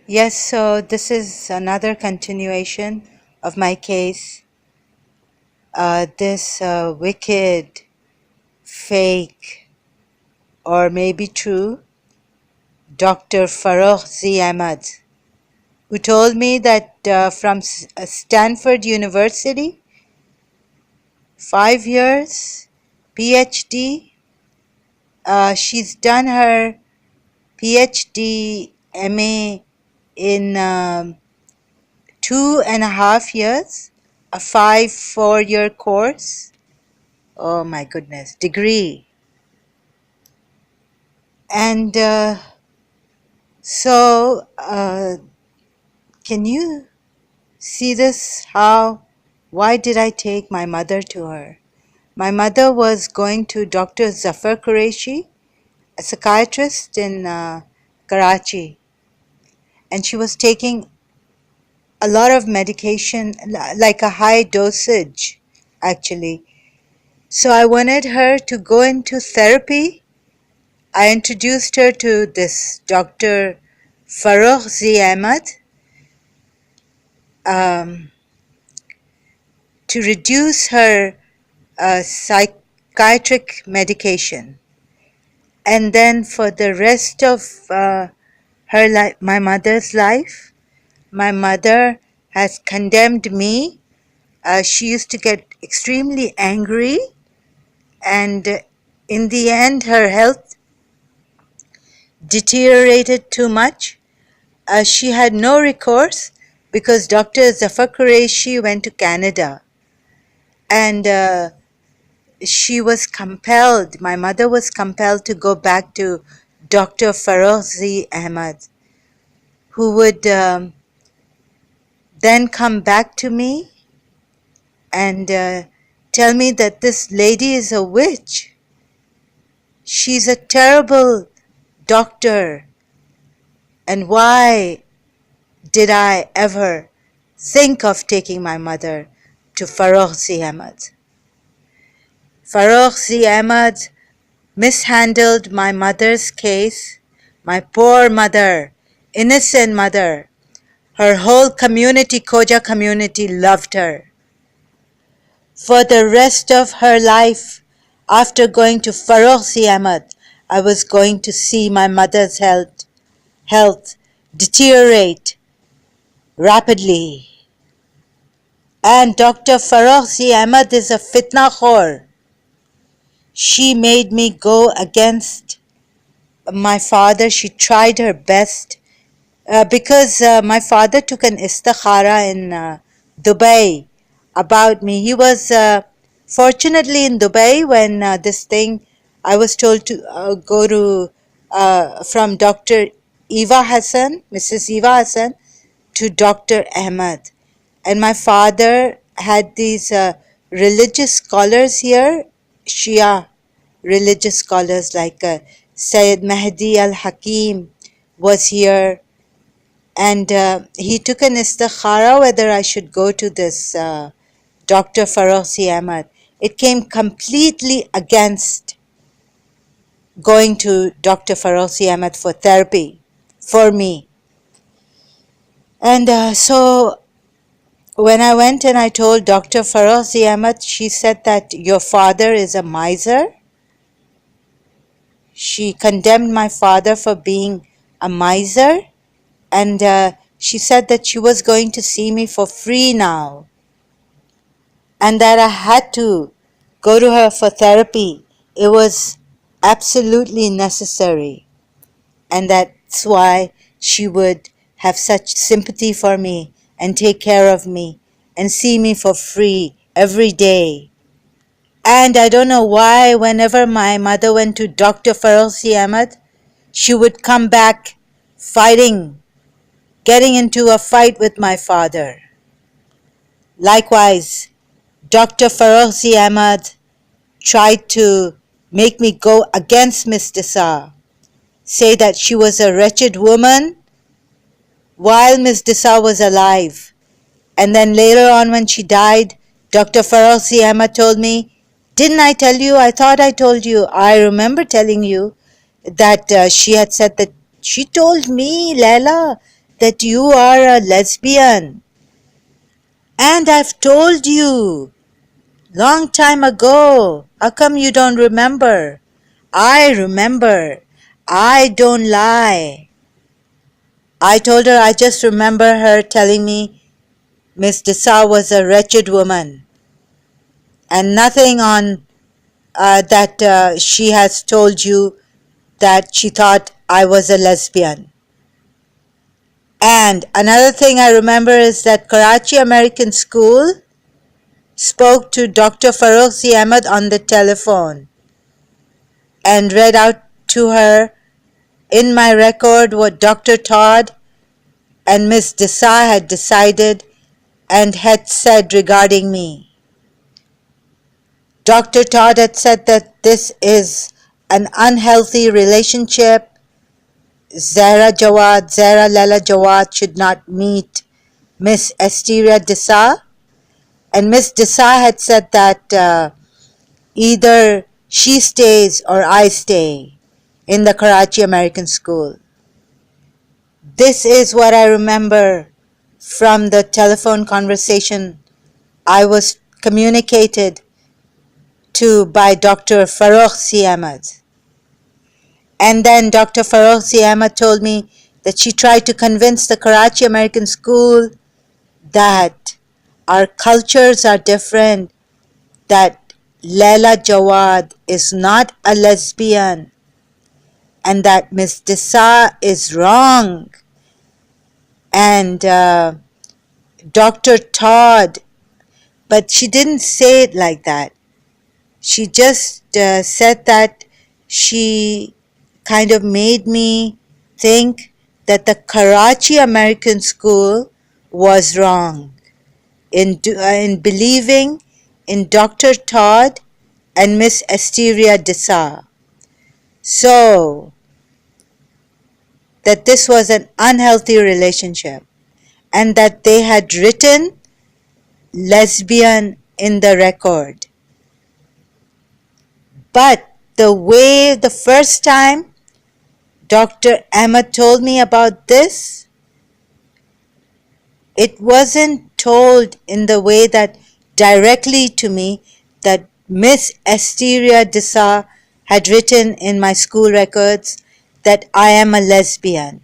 Yes, so this is another continuation of my case. This wicked, fake, or maybe true Dr. Farrukh Z. Ahmad, who told me that from Stanford University, 5 years, PhD, she's done her PhD MA in 2.5 years, a 4-year course. Oh my goodness, degree. And can you see this? Why did I take my mother to her? My mother was going to Dr. Zafar Qureshi, a psychiatrist in Karachi, and she was taking a lot of medication, like a high dosage, actually. So I wanted her to go into therapy. I introduced her to this Dr. Farrukh Z. Ahmad to reduce her psychiatric medication. And then for the rest of her life, my mother's life, my mother has condemned me. She used to get extremely angry, and in the end, her health deteriorated too much. She had no recourse because Dr. Zafar Qureshi went to Canada, and she was compelled, my mother was compelled to go back to Dr. Farrukh Z. Ahmad, who would then come back to me and tell me that this lady is a witch. She's a terrible doctor. And why did I ever think of taking my mother to Farrukh Z. Ahmad? Farrukh Z. Ahmad mishandled my mother's case, my poor mother, innocent mother. Her whole community, Khoja community, loved her. For the rest of her life, after going to Farrukh Z. Ahmad, I was going to see my mother's health deteriorate rapidly. And Dr. Farrukh Z. Ahmad is a fitna khor. She made me go against my father. She tried her best because my father took an istikhara in Dubai about me. He was fortunately in Dubai when this thing, I was told to go to from Dr. Eva Hassan, Mrs. Eva Hassan, to Dr. Ahmad. And my father had these religious scholars here, Shia religious scholars like Sayyid Mahdi al-Hakim was here, and he took an istikhara whether I should go to this Dr. Farrukh Z. Ahmad. It came completely against going to Dr. Farrukh Z. Ahmad for therapy for me. And so when I went and I told Dr. Farrukh Z. Ahmad, she said that your father is a miser. She condemned my father for being a miser, and she said that she was going to see me for free now, and that I had to go to her for therapy. It was absolutely necessary, and that's why she would have such sympathy for me and take care of me and see me for free every day. And I don't know why whenever my mother went to Dr. Farrukh Z. Ahmad, she would come back fighting, getting into a fight with my father. Likewise, Dr. Farrukh Z. Ahmad tried to make me go against Miss Desa, say that she was a wretched woman while Miss Desa was alive. And then later on when she died, Dr. Farrukh Z. Ahmad told me, didn't I tell you? I thought I told you. I remember telling you that she had said that she told me, Leila, that you are a lesbian. And I've told you long time ago. How come you don't remember? I remember. I don't lie. I told her I just remember her telling me Miss Desau was a wretched woman, and nothing on that she has told you that she thought I was a lesbian. And another thing I remember is that Karachi American School spoke to Dr. Farrukh Ahmad on the telephone and read out to her in my record what Dr. Todd and Miss Desai had decided and had said regarding me. Dr. Todd had said that this is an unhealthy relationship. Zahra Lala Jawad should not meet Miss Asteria Desa. And Miss Desa had said that either she stays or I stay in the Karachi American School. This is what I remember from the telephone conversation I was communicated to by Dr. Farrukh Ahmad. And then Dr. Farrukh Ahmad told me that she tried to convince the Karachi American School that our cultures are different, that Laila Jawad is not a lesbian, and that Miss Desa is wrong. And Dr. Todd, but she didn't say it like that. She just said that she kind of made me think that the Karachi American School was wrong in believing in Dr. Todd and Miss Asteria Desa. So, that this was an unhealthy relationship and that they had written lesbian in the record. But the first time Dr. Ahmad told me about this, it wasn't told in the way that directly to me that Miss Asteria Desa had written in my school records that I am a lesbian.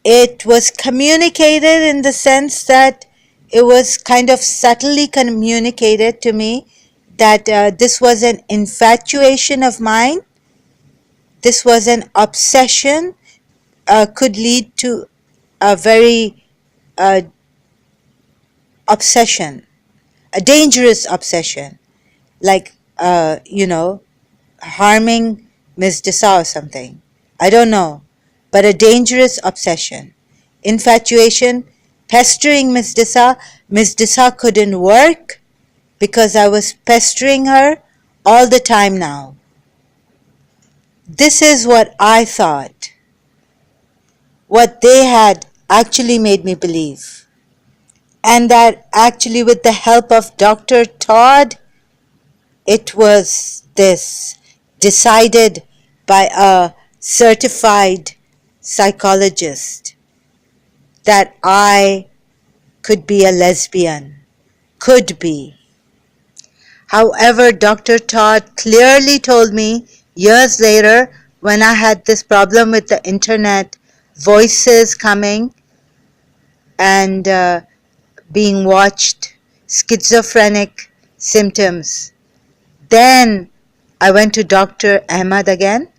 It was communicated in the sense that it was kind of subtly communicated to me that this was an infatuation of mine, this was an obsession, could lead to a very obsession, a dangerous obsession, like, harming Miss Desa or something. I don't know, but a dangerous obsession. Infatuation, pestering Miss Desa. Miss Desa couldn't work because I was pestering her all the time now. This is what I thought, what they had actually made me believe. And that actually, with the help of Dr. Todd, it was this decided by a certified psychologist that I could be a lesbian. Could be. However, Dr. Todd clearly told me years later, when I had this problem with the internet, voices coming and being watched, schizophrenic symptoms. Then I went to Dr. Ahmad again,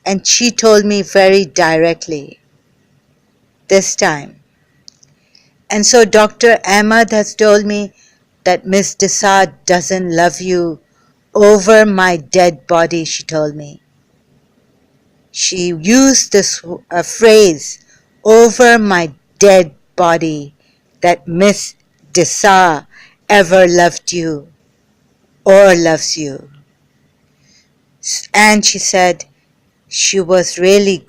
and she told me very directly this time. And so Dr. Ahmad has told me that Miss Desa doesn't love you. Over my dead body, she told me. She used this phrase, over my dead body, that Miss Desa ever loved you or loves you. And she said she was really,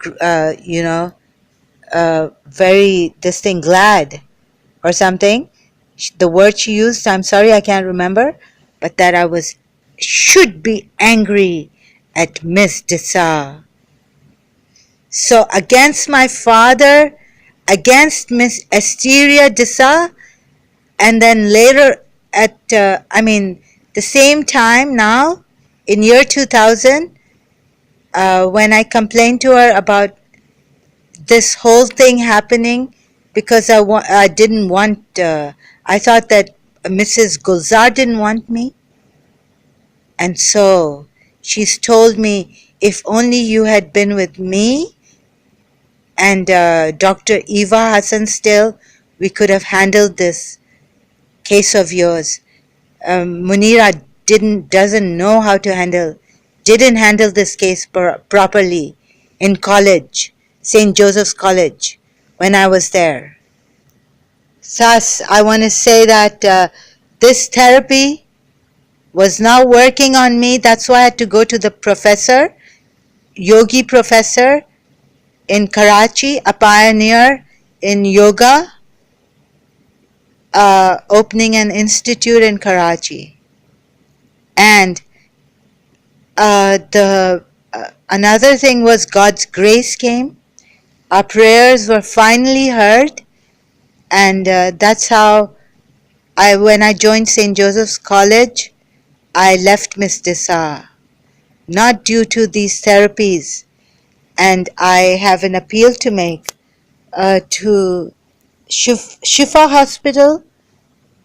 very, glad or something. The word she used, I'm sorry, I can't remember, but that I should be angry at Miss Desa. So against my father, against Miss Asteria Disa, and then later at, the same time now, in year 2000, when I complained to her about this whole thing happening, because I didn't want, I thought that Mrs. Gulzar didn't want me. And so she's told me, if only you had been with me and Dr. Eva Hassan still, we could have handled this case of yours. Munira doesn't know how to didn't handle this case properly in college, St. Joseph's College, when I was there. Thus, I want to say that this therapy was not working on me. That's why I had to go to the professor, yogi professor in Karachi, a pioneer in yoga, opening an institute in Karachi. And the another thing was God's grace came. Our prayers were finally heard, and that's how when I joined St. Joseph's College, I left Miss Disa, not due to these therapies. And I have an appeal to make to Shifa Hospital.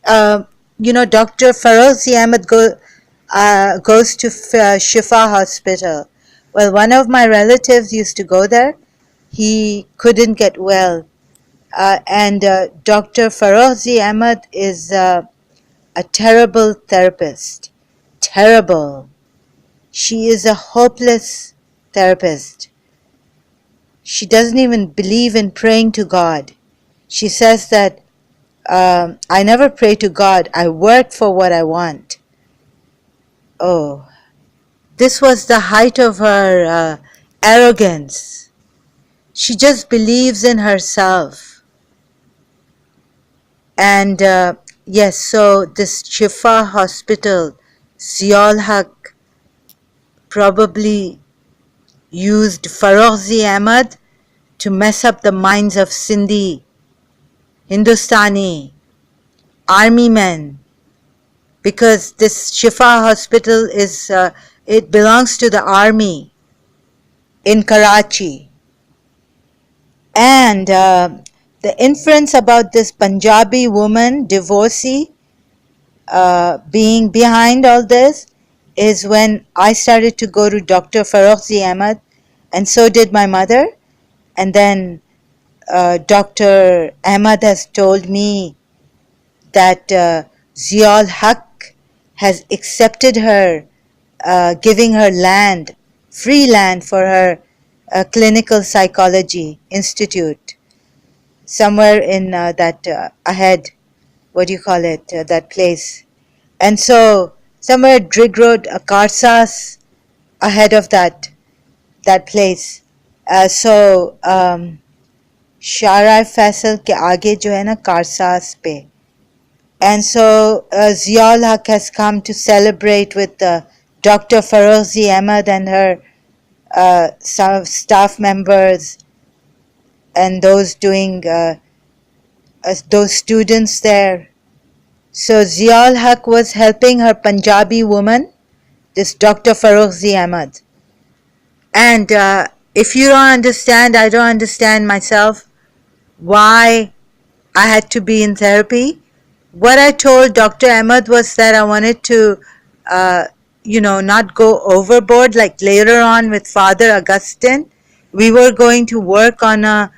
Dr. Farrukh Ahmad goes to Shifa Hospital. Well, one of my relatives used to go there. He couldn't get well. And Dr. Farrukh Ahmad is a terrible therapist. Terrible. She is a hopeless therapist. She doesn't even believe in praying to God. She says that I never pray to God. I work for what I want. Oh, this was the height of her arrogance. She just believes in herself. And yes, so this Shifa Hospital, Ziaul Haq probably used Farrukh Ahmad to mess up the minds of Sindhi, Hindustani, army men, because this Shifa Hospital it belongs to the army in Karachi. And the inference about this Punjabi woman, divorcee, being behind all this is when I started to go to Dr. Farrukh Ahmad, and so did my mother. And then Dr. Ahmad has told me that Ziaul Haq has accepted her, giving her land, free land for her clinical psychology institute, somewhere in that ahead, what do you call it, that place. And so somewhere Drig Road, Karsas, ahead of that place. So Shara Faisal के आगे जो है ना कारसास पे. And so Ziaul Haq has come to celebrate with Dr. Farrukh Ahmad and her some staff members and those doing those students there. So Ziaul Haq was helping her Punjabi woman, this Dr. Farrukh Ahmad. And if you don't understand, I don't understand myself why I had to be in therapy. What I told Dr. Ahmad was that I wanted to, not go overboard. Like later on with Father Augustine, we were going to work on a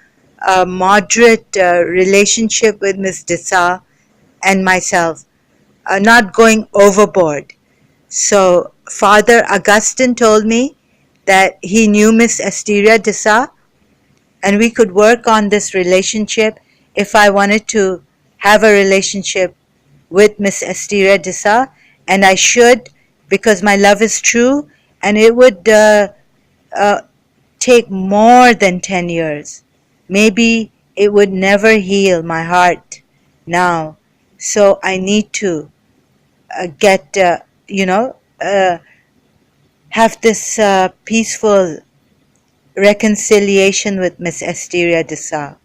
moderate relationship with Miss Disa and myself, not going overboard. So Father Augustine told me that he knew Miss Asteria Disa, and we could work on this relationship if I wanted to have a relationship with Miss Asteria Disa, and I should, because my love is true, and it would take more than 10 years. Maybe it would never heal my heart now. So I need to have this peaceful reconciliation with Miss Asteria Dessa.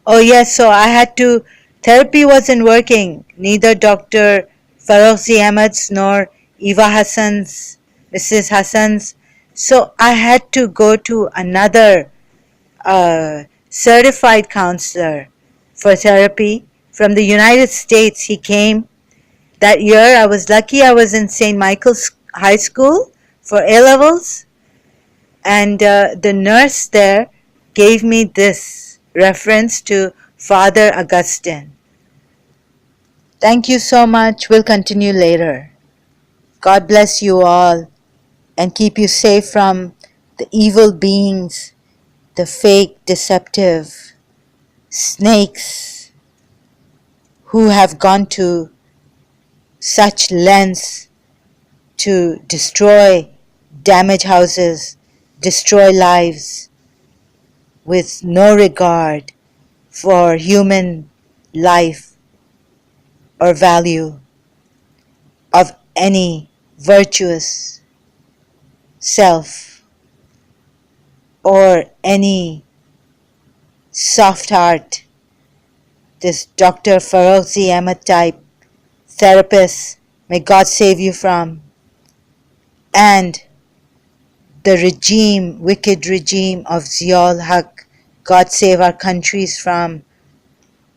Oh yes, so I had to, therapy wasn't working. Neither Dr. Farrukh Ahmad's nor Eva Hassan's, Mrs. Hassan's. So I had to go to another certified counselor for therapy from the United States. He came that year. I was lucky I was in St. Michael's High School for A levels, and the nurse there gave me this reference to Father Augustine. Thank you so much. We'll continue later. God bless you all and keep you safe from the evil beings, the fake, deceptive snakes who have gone to such lengths to destroy, damage houses, destroy lives with no regard for human life or value of any virtuous self or any soft heart. This Dr. Farrukh Ahmad type therapist, may God save you from, and the regime, wicked regime of Ziaul Haq, God save our countries from,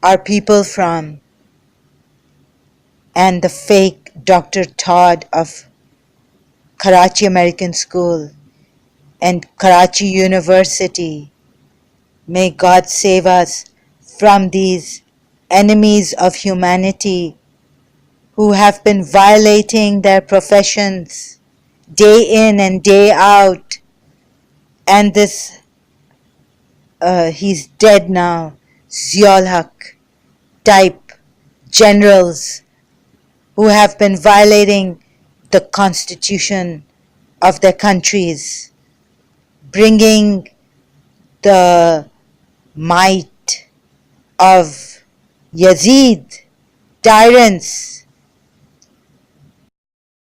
our people from, and the fake Dr. Todd of Karachi American School and Karachi University. May God save us from these enemies of humanity who have been violating their professions day in and day out. And this, he's dead now, Ziaul Haq type generals who have been violating the constitution of their countries, bringing the might of Yazid tyrants